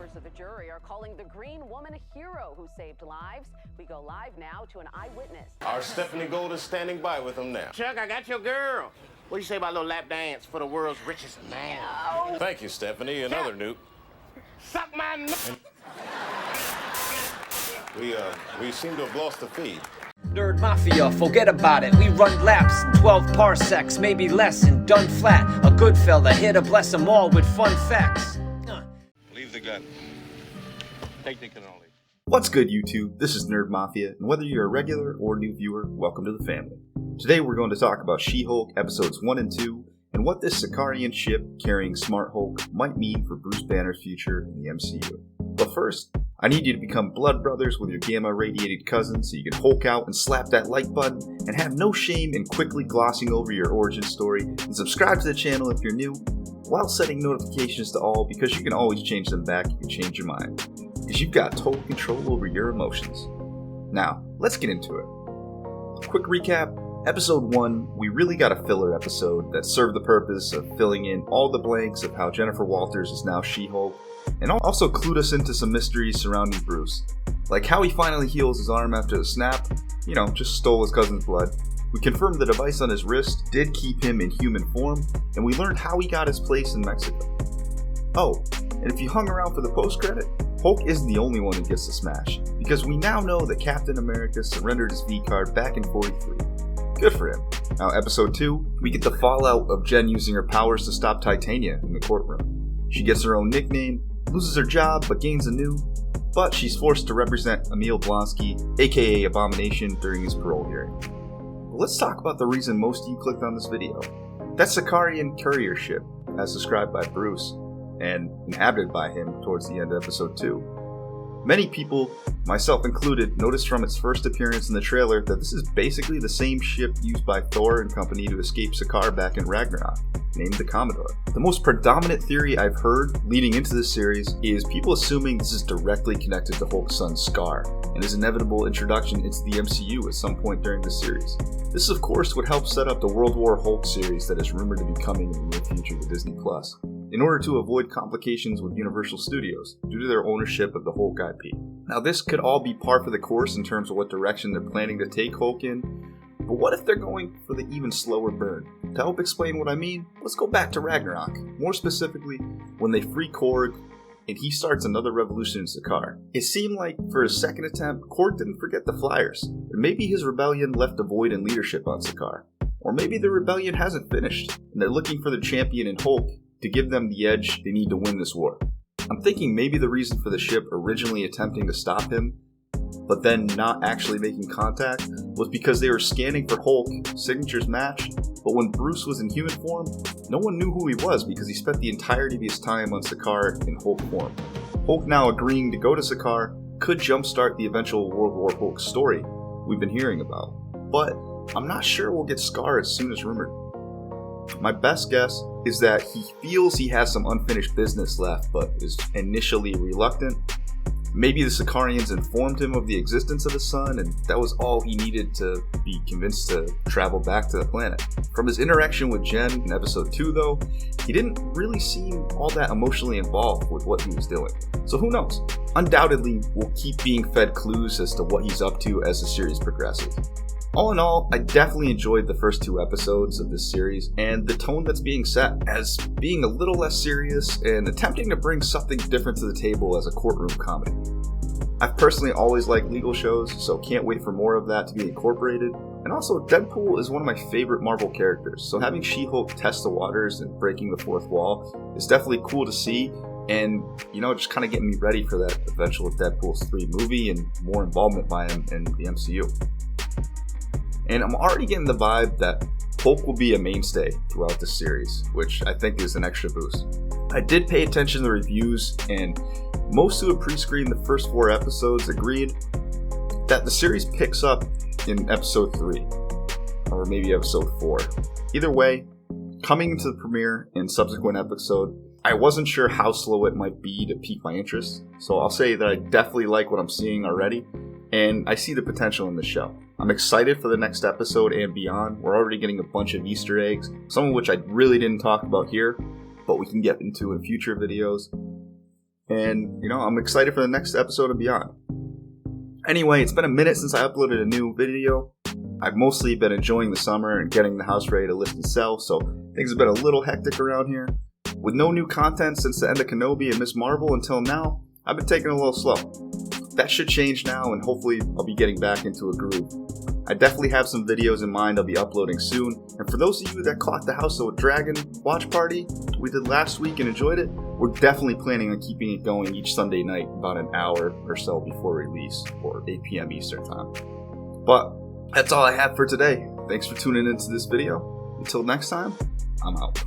Members of the jury are calling the green woman a hero who saved lives. We go live now to an eyewitness. Our Stephanie Gold is standing by with him now. Chuck, I got your girl. What do you say about a little lap dance for the world's richest man? Oh. Thank you, Stephanie. Another nuke. Suck my We seem to have lost the feed. Nerd Mafia, forget about it. We run laps in 12 parsecs, maybe less, and done flat. A good fella here to bless them all with fun facts. Leave the gun. Take the cannoli. What's good, YouTube? This is Nerd Mafia, and whether you're a regular or new viewer, welcome to the family. Today we're going to talk about SheHulk episodes 1 and 2, and what this Sakaarian ship carrying Smart Hulk might mean for Bruce Banner's future in the MCU. But first, I need you to become blood brothers with your gamma-radiated cousin so you can Hulk out and slap that like button and have no shame in quickly glossing over your origin story, and subscribe to the channel if you're new, while setting notifications to all, because you can always change them back if you change your mind, because you've got total control over your emotions. Now, let's get into it. Quick recap. Episode 1, we really got a filler episode that served the purpose of filling in all the blanks of how Jennifer Walters is now She-Hulk, and also clued us into some mysteries surrounding Bruce, like how he finally heals his arm after the snap, just stole his cousin's blood. We confirmed the device on his wrist did keep him in human form, and we learned how he got his place in Mexico. Oh, and if you hung around for the post-credit, Hulk isn't the only one who gets the smash, because we now know that Captain America surrendered his V-card back in 43. Good for him. Now, episode 2, we get the fallout of Jen using her powers to stop Titania in the courtroom. She gets her own nickname, loses her job but gains a new, but she's forced to represent Emil Blonsky, aka Abomination, during his parole hearing. But let's talk about the reason most of you clicked on this video. That Sakaarian courier ship, as described by Bruce, and inhabited by him towards the end of episode 2. Many people, myself included, noticed from its first appearance in the trailer that this is basically the same ship used by Thor and company to escape Sakaar back in Ragnarok, named the Commodore. The most predominant theory I've heard leading into this series is people assuming this is directly connected to Hulk's son Sakaar, and his inevitable introduction into the MCU at some point during the series. This of course would help set up the World War Hulk series that is rumored to be coming in the near future to Disney+, in order to avoid complications with Universal Studios due to their ownership of the Hulk IP. Now this could all be par for the course in terms of what direction they're planning to take Hulk in, but what if they're going for the even slower burn? To help explain what I mean, let's go back to Ragnarok, more specifically when they free Korg and he starts another revolution in Sakaar. It seemed like for his second attempt, Korg didn't forget the Flyers, and maybe his rebellion left a void in leadership on Sakaar. Or maybe the rebellion hasn't finished, and they're looking for the champion in Hulk to give them the edge they need to win this war. I'm thinking maybe the reason for the ship originally attempting to stop him, but then not actually making contact, was because they were scanning for Hulk, signatures matched, but when Bruce was in human form, no one knew who he was because he spent the entirety of his time on Sakaar in Hulk form. Hulk now agreeing to go to Sakaar could jumpstart the eventual World War Hulk story we've been hearing about, but I'm not sure we'll get Sakaar as soon as rumored. My best guess is that he feels he has some unfinished business left, but is initially reluctant. Maybe the Sakaarians informed him of the existence of his son, and that was all he needed to be convinced to travel back to the planet. From his interaction with Jen in episode 2 though, he didn't really seem all that emotionally involved with what he was doing. So who knows? Undoubtedly, we'll keep being fed clues as to what he's up to as the series progresses. All in all, I definitely enjoyed the first 2 episodes of this series, and the tone that's being set as being a little less serious and attempting to bring something different to the table as a courtroom comedy. I've personally always liked legal shows, so can't wait for more of that to be incorporated. And also, Deadpool is one of my favorite Marvel characters, so having She-Hulk test the waters and breaking the fourth wall is definitely cool to see, and just kind of getting me ready for that eventual Deadpool 3 movie and more involvement by him in the MCU. And I'm already getting the vibe that Hulk will be a mainstay throughout this series, which I think is an extra boost. I did pay attention to the reviews, and most who have pre-screened the first 4 episodes agreed that the series picks up in episode 3, or maybe episode 4. Either way, coming into the premiere and subsequent episode, I wasn't sure how slow it might be to pique my interest, so I'll say that I definitely like what I'm seeing already, and I see the potential in the show. I'm excited for the next episode and beyond. We're already getting a bunch of Easter eggs, some of which I really didn't talk about here, but we can get into in future videos. And, I'm excited for the nenext episode and beyond. Anyway, it's been a minute since I uploaded a new video. I've mostly been enjoying the summer and getting the house ready to list and sell, so things have been a little hectic around here. With no new content since the end of Kenobi and Ms. Marvel until now, I've been taking it a little slow. That should change now, and hopefully I'll be getting back into a groove. I definitely have some videos in mind I'll be uploading soon, and for those of you that caught the House of the Dragon watch party we did last week and enjoyed it, we're definitely planning on keeping it going each Sunday night about an hour or so before release, or 8 p.m. Eastern Time. But that's all I have for today. Thanks for tuning into this video. Until next time, I'm out.